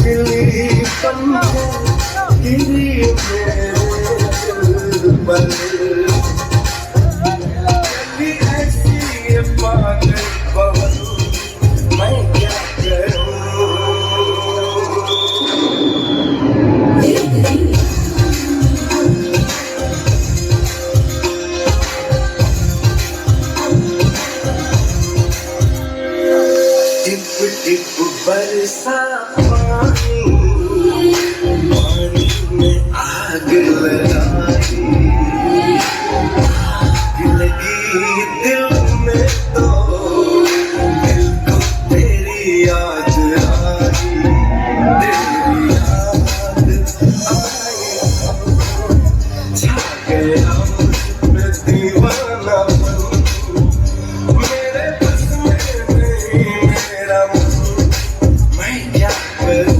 दिली पंख गिरी में चली ऐसी ये पागल पवन मैं क्या करूं टिप टिप बरसा पानी पानी में आग लगाई आग लगी दिल में तो दिल को तेरी याद आई तेरी याद आई छा गया मैं दीवाना मेरे बस में नहीं मेरा मन मैं क्या करूं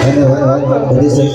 ଧନ୍ୟବାଦ।